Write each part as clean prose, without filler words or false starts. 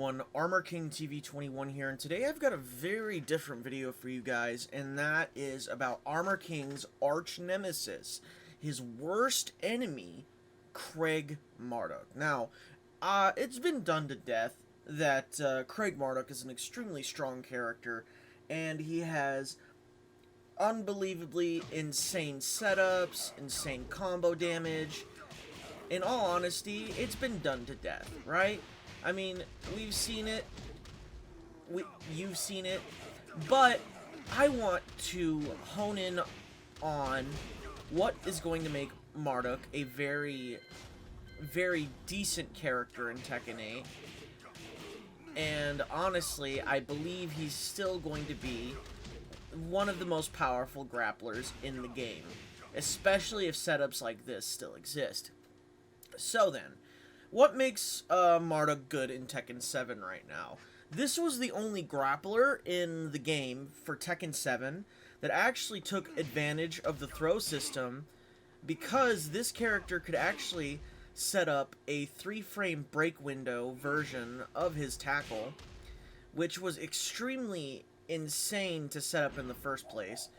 everyone, Armor King TV21 here, and today I've got a very different video for you guys, and that is about Armor King's arch nemesis, his worst enemy, Craig Marduk. Now, it's been done to death that Craig Marduk is an extremely strong character, and he has unbelievably insane setups, insane combo damage. In all honesty, it's been done to death, right? I mean, we've seen it, you've seen it, but I want to hone in on what is going to make Marduk a very, very decent character in Tekken 8, and honestly, I believe he's still going to be one of the most powerful grapplers in the game, especially if setups like this still exist. So then, what makes Marduk good in Tekken 7 right now? This was the only grappler in the game for Tekken 7 that actually took advantage of the throw system, because this character could actually set up a 3-frame break window version of his tackle, which was extremely insane to set up in the first place.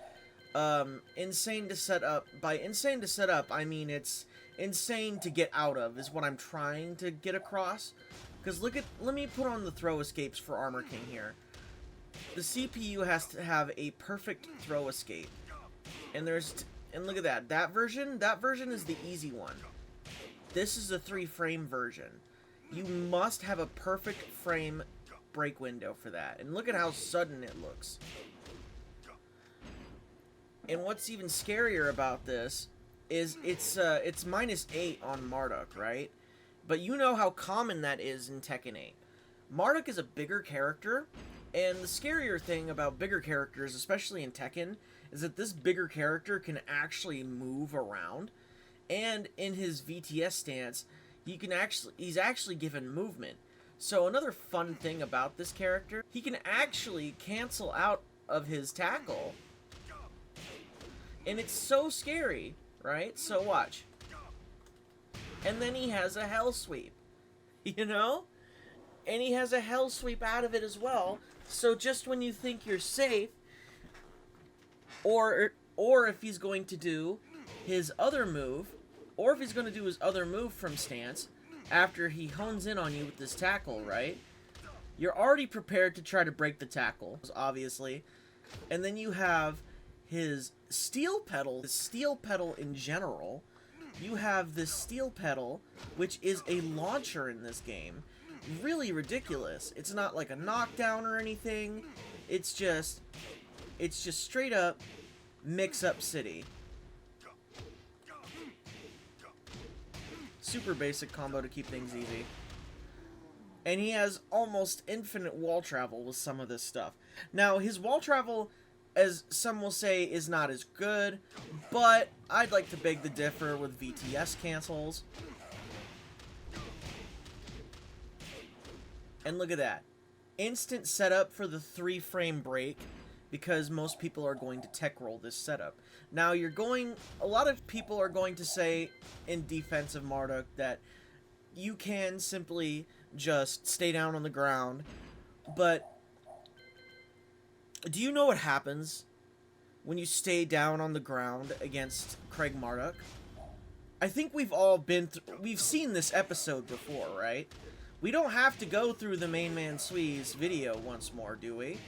Insane to set up, by insane to set up, I mean it's insane to get out of, is what I'm trying to get across. Because let me put on the throw escapes for Armor King here. The CPU has to have a perfect throw escape. And look at that. That version is the easy one. This is the 3-frame version. You must have a perfect frame break window for that. And look at how sudden it looks. And what's even scarier about this is it's -8 on Marduk, right? But you know how common that is in Tekken 8. Marduk is a bigger character, and the scarier thing about bigger characters, especially in Tekken, is that this bigger character can actually move around, and in his VTS stance, he's actually given movement. So another fun thing about this character, he can actually cancel out of his tackle, and it's so scary. Right? So watch. And then he has a hell sweep. You know? And he has a hell sweep out of it as well. So just when you think you're safe, or if he's going to do his other move, from stance, after he hones in on you with this tackle, right? You're already prepared to try to break the tackle, obviously. And then you have his steel pedal, the steel pedal in general. You have this steel pedal, which is a launcher in this game. Really ridiculous. It's not like a knockdown or anything. It's just straight up mix-up city. Super basic combo to keep things easy. And he has almost infinite wall travel with some of this stuff. Now, his wall travel, as some will say, is not as good, but I'd like to beg to differ with VTS cancels. And look at that. Instant setup for the 3-frame break, because most people are going to tech roll this setup. Now, a lot of people are going to say in defense of Marduk that you can simply just stay down on the ground, but do you know what happens when you stay down on the ground against Craig Marduk? I think we've all we've seen this episode before, right? We don't have to go through the Main Man Sui's video once more, do we?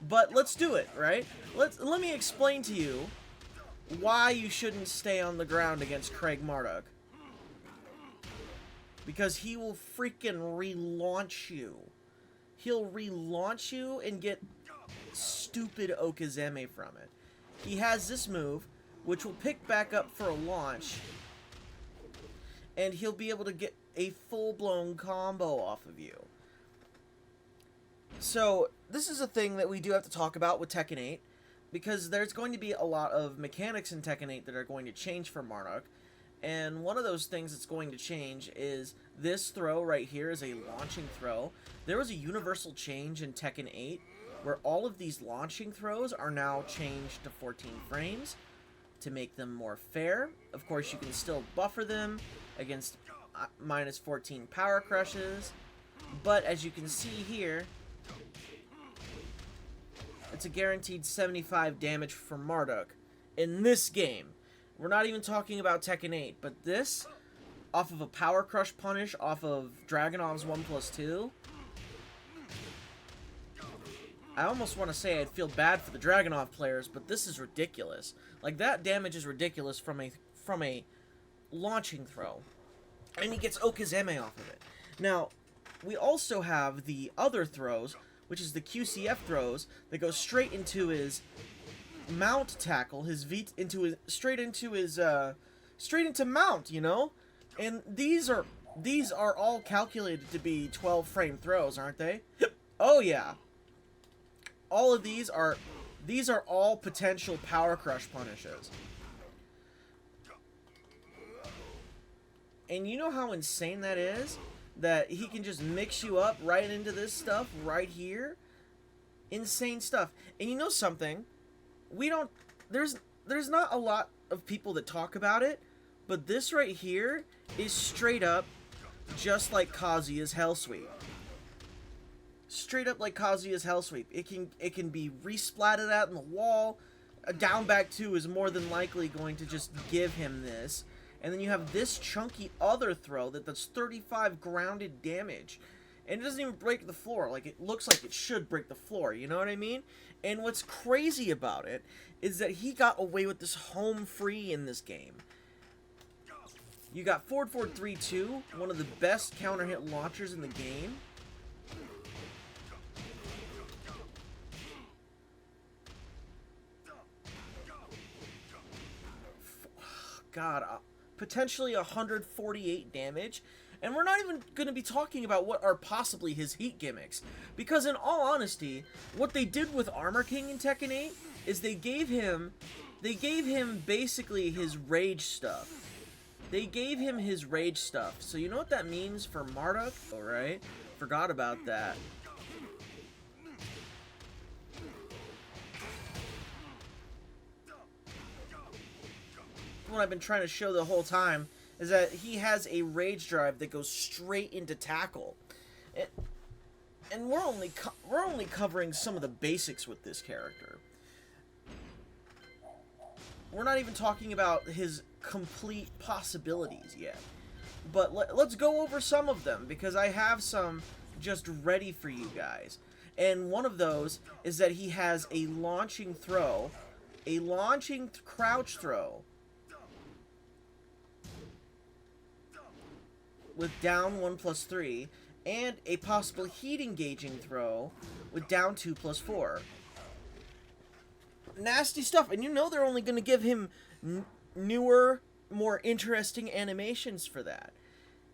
But let's do it, right? Let me explain to you why you shouldn't stay on the ground against Craig Marduk. Because he will freaking relaunch you. He'll relaunch you and get stupid okizeme from it. He has this move, which will pick back up for a launch, and he'll be able to get a full-blown combo off of you. So, this is a thing that we do have to talk about with Tekken 8, because there's going to be a lot of mechanics in Tekken 8 that are going to change for Marduk, and one of those things that's going to change is this throw right here is a launching throw. There was a universal change in Tekken 8 where all of these launching throws are now changed to 14 frames to make them more fair. Of course, you can still buffer them against -14 power crushes, But as you can see here, it's a guaranteed 75 damage for Marduk in this game. We're not even talking about Tekken 8, but this, off of a Power Crush punish, off of Dragunov's 1+2, I almost want to say I'd feel bad for the Dragunov players, but this is ridiculous. Like, that damage is ridiculous from a launching throw. And he gets okizeme off of it. Now, we also have the other throws, which is the QCF throws, that go straight into his mount tackle, straight into mount, you know? And these are all calculated to be 12 frame throws, aren't they? Oh yeah. All of these are all potential Power Crush punishes. And you know how insane that is? That he can just mix you up right into this stuff right here? Insane stuff. And you know something? There's not a lot of people that talk about it, but this right here is straight up just like Kazuya's Hell Sweep. Straight up like Kazuya's Hell Sweep. It can be resplatted out in the wall. A down back 2 is more than likely going to just give him this. And then you have this chunky other throw that does 35 grounded damage. And it doesn't even break the floor. Like, it looks like it should break the floor, you know what I mean? And what's crazy about it is that he got away with this home free in this game. You got forward 3-2, one of the best counter hit launchers in the game. God, potentially 148 damage. And we're not even going to be talking about what are possibly his heat gimmicks. Because in all honesty, what they did with Armor King in Tekken 8 is they gave him basically his rage stuff. They gave him his rage stuff. So you know what that means for Marduk? Alright, forgot about that. What I've been trying to show the whole time is that he has a rage drive that goes straight into tackle. And we're only covering some of the basics with this character. We're not even talking about his complete possibilities yet. But let's go over some of them, because I have some just ready for you guys. And one of those is that he has a launching throw, a launching crouch throw, with down 1+3, and a possible heat engaging throw with down 2+4. Nasty stuff, and you know they're only going to give him newer, more interesting animations for that.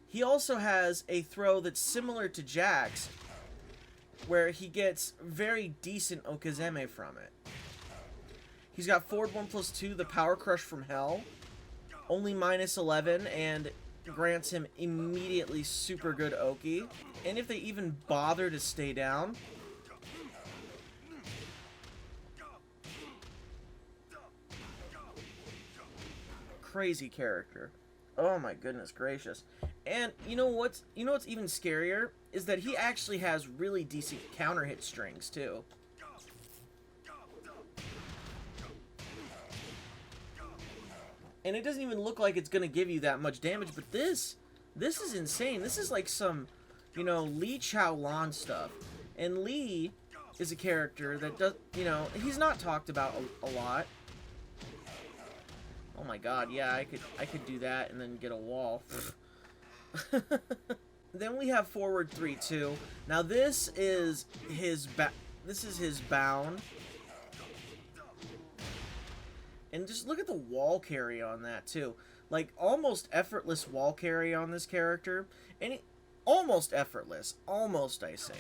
He also has a throw that's similar to Jack's, where he gets very decent okizeme from it. He's got forward 1+2, the Power Crush from Hell, only -11, and grants him immediately super good Oki. And if they even bother to stay down, crazy character. Oh my goodness gracious. And you know what's even scarier is that he actually has really decent counter hit strings too. And it doesn't even look like it's gonna give you that much damage, but this is insane. This is like some, you know, Lee Chaolan stuff. And Lee is a character that does, you know, he's not talked about a lot. Oh my god, yeah, I could do that and then get a wall. Then we have forward 3-2. Now this is his bound. And just look at the wall carry on that, too. Like, almost effortless wall carry on this character. And almost effortless. Almost, I say.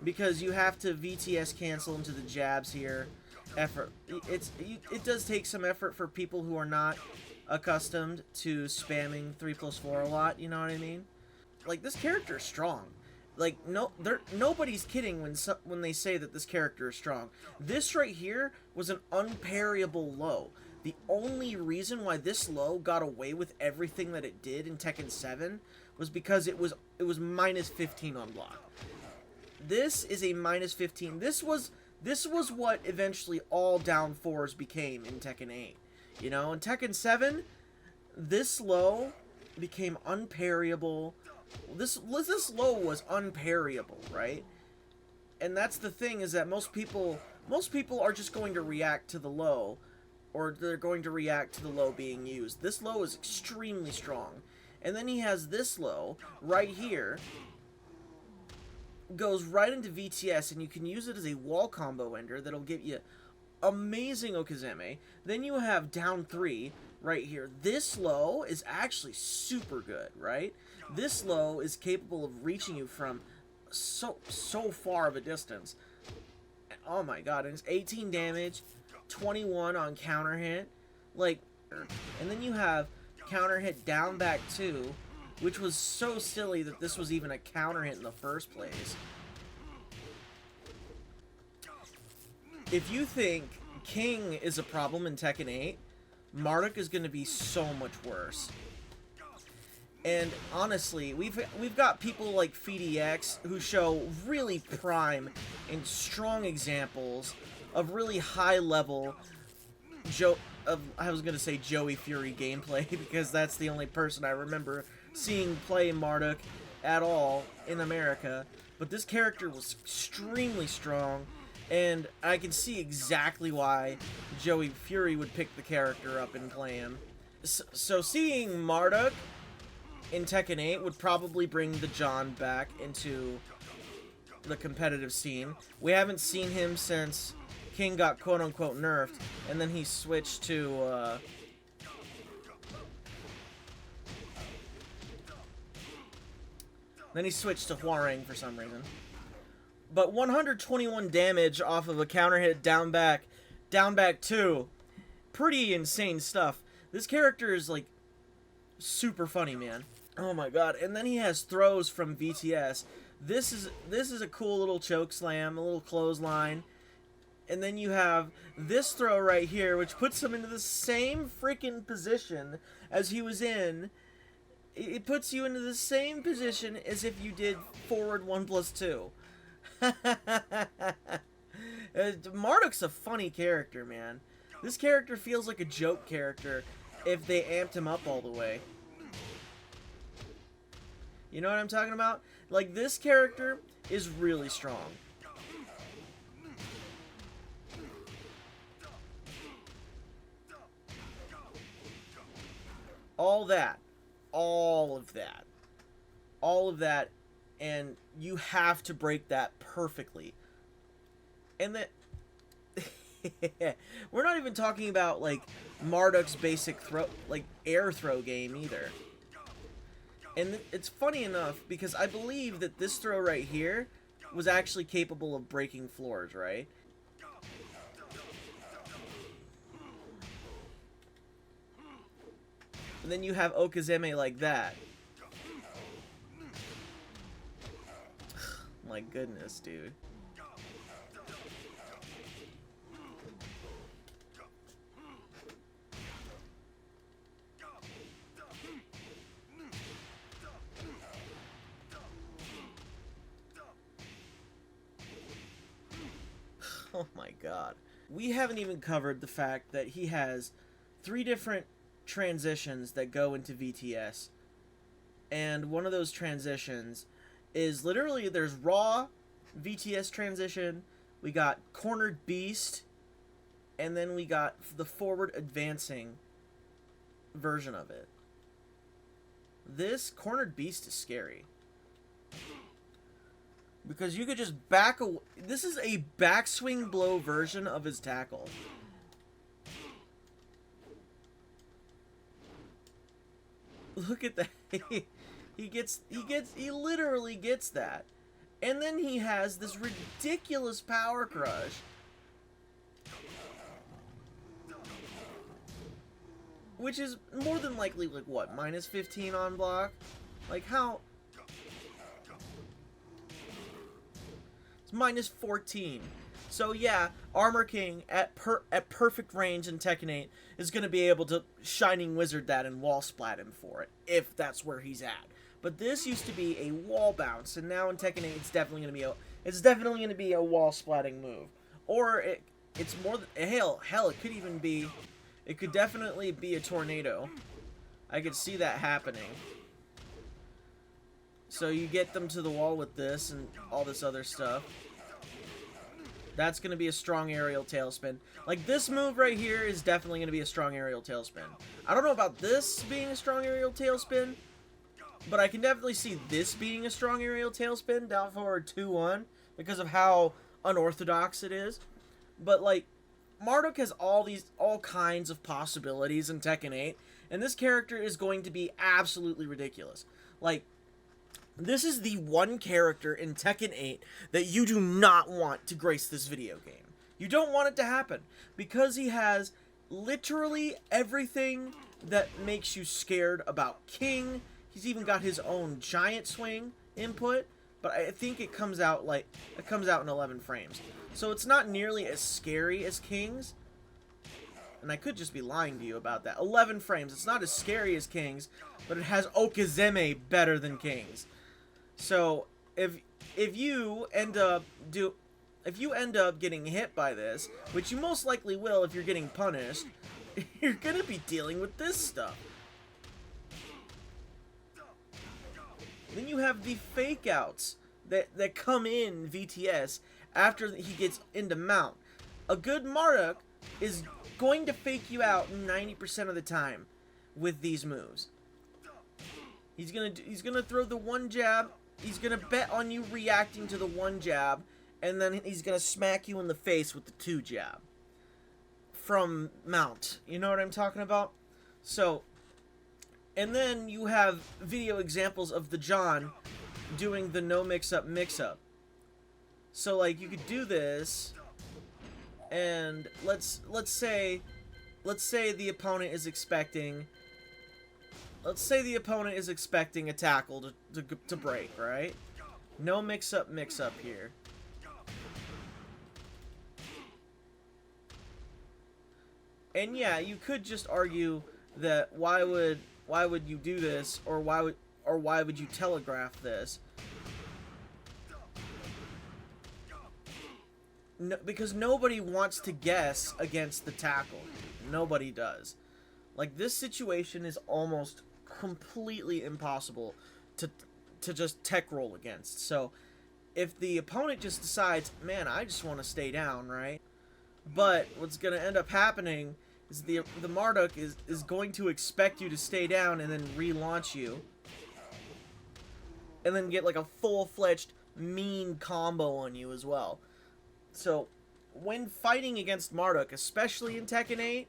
Because you have to VTS cancel into the jabs here. It does take some effort for people who are not accustomed to spamming 3+4 a lot, you know what I mean? Like, this character is strong. Like, nobody's kidding when they say that this character is strong. This right here was an unparryable low. The only reason why this low got away with everything that it did in Tekken 7 was because it was minus 15 on block. This is a minus 15. This was what eventually all down fours became in Tekken 8. You know, in Tekken 7, this low became unparryable. This low was unparryable, right? And that's the thing, is that most people are just going to react to the low, or they're going to react to the low being used. This low is extremely strong. And then he has this low right here, goes right into VTS, and you can use it as a wall combo ender that'll give you amazing okizeme. Then you have down 3 right here. This low is actually super good, right? This low is capable of reaching you from so far of a distance. Oh my god, and it's 18 damage, 21 on counter hit, like, and then you have counter hit down back 2, which was so silly that this was even a counter hit in the first place. If you think King is a problem in Tekken 8, Marduk is going to be so much worse. And honestly, we've got people like FDX who show really prime and strong examples of really high level I was gonna say Joey Fury gameplay, because that's the only person I remember seeing play Marduk at all in America. But this character was extremely strong, and I can see exactly why Joey Fury would pick the character up and play him. So seeing Marduk in Tekken 8 would probably bring the John back into the competitive scene. We haven't seen him since King got quote-unquote nerfed, and then he switched to, Hwoarang for some reason. But 121 damage off of a counter hit down back 2. Pretty insane stuff. This character is, like, super funny, man. Oh my god. And then he has throws from VTS. This is a cool little choke slam, a little clothesline. And then you have this throw right here, which puts him into the same freaking position as he was in. It puts you into the same position as if you did forward 1+2. Marduk's a funny character, man. This character feels like a joke character if they amped him up all the way. You know what I'm talking about? Like, this character is really strong. All of that, and you have to break that perfectly. And that we're not even talking about, like, Marduk's basic throw, like, air throw game either. And it's funny enough, because I believe that this throw right here was actually capable of breaking floors, right? And then you have okizeme like that. My goodness, dude. Oh my god. We haven't even covered the fact that he has 3 different transitions that go into VTS. And one of those transitions is literally, there's raw VTS transition, we got cornered beast, and then we got the forward advancing version of it. This cornered beast is scary. Because you could just back away. This is a backswing blow version of his tackle. Look at that. He literally gets that. And then he has this ridiculous power crush. Which is more than likely, like, what, minus 15 on block? Like, how? It's minus 14. So yeah, Armor King at perfect range in Tekken 8 is going to be able to Shining Wizard that and wall splat him for it, if that's where he's at. But this used to be a wall bounce, and now in Tekken 8 it's definitely going to be a wall splatting move. Or it's more than hell, it could definitely be a tornado. I could see that happening. So you get them to the wall with this and all this other stuff. That's going to be a strong aerial tailspin. Like, this move right here is definitely going to be a strong aerial tailspin. I don't know about this being a strong aerial tailspin, but I can definitely see this being a strong aerial tailspin, down forward 2-1, because of how unorthodox it is. But, like, Marduk has all kinds of possibilities in Tekken 8, and this character is going to be absolutely ridiculous. Like, this is the one character in Tekken 8 that you do not want to grace this video game. You don't want it to happen, because he has literally everything that makes you scared about King. He's even got his own giant swing input, but I think it comes out in 11 frames. So it's not nearly as scary as King's. And I could just be lying to you about that. 11 frames. It's not as scary as King's, but it has okizeme better than King's. So if you end up getting hit by this, which you most likely will if you're getting punished, you're gonna be dealing with this stuff. Then you have the fake outs that come in VTS after he gets into mount. A good Marduk is going to fake you out 90% of the time with these moves. He's gonna throw the one jab. He's gonna bet on you reacting to the one jab, and then he's gonna smack you in the face with the two jab from mount. You know what I'm talking about? So, and then you have video examples of the John doing the no mix-up mix-up. So, like, you could do this, and let's say the opponent is expecting. Let's say the opponent is expecting a tackle to break, right? No mix-up here. And yeah, you could just argue that why would you do this, or why would you telegraph this? No, because nobody wants to guess against the tackle. Nobody does. Like, this situation is almost completely impossible to just tech roll against. So if the opponent just decides, man, I just want to stay down, right? But what's going to end up happening is the Marduk is going to expect you to stay down and then relaunch you, and then get like a full-fledged mean combo on you as well. So when fighting against Marduk, especially in Tekken 8,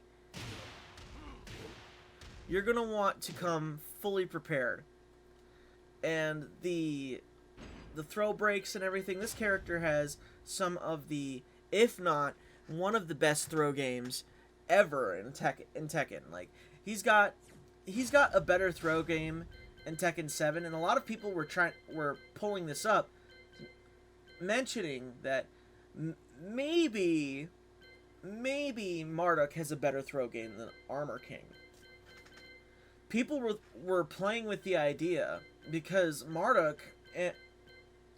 you're going to want to come fully prepared. And the throw breaks and everything, this character has some of the, if not one of the best throw games ever in Tekken. Like, he's got a better throw game in Tekken 7, and a lot of people were pulling this up, mentioning that maybe Marduk has a better throw game than Armor King. People were playing with the idea because Marduk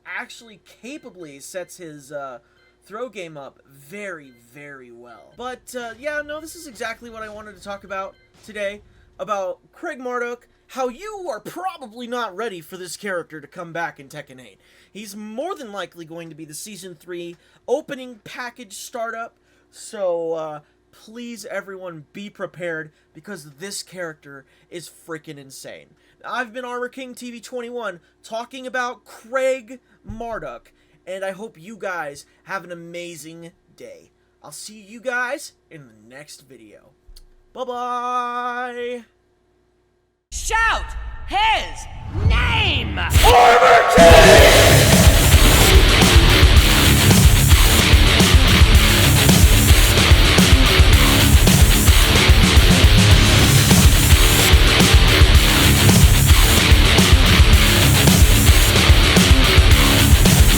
actually capably sets his throw game up very, very well. But yeah, no, this is exactly what I wanted to talk about today, about Craig Marduk, how you are probably not ready for this character to come back in Tekken 8. He's more than likely going to be the Season 3 opening package startup, so please, everyone, be prepared, because this character is freaking insane. I've been Armor King TV21 talking about Craig Marduk, and I hope you guys have an amazing day. I'll see you guys in the next video. Bye-bye! Shout his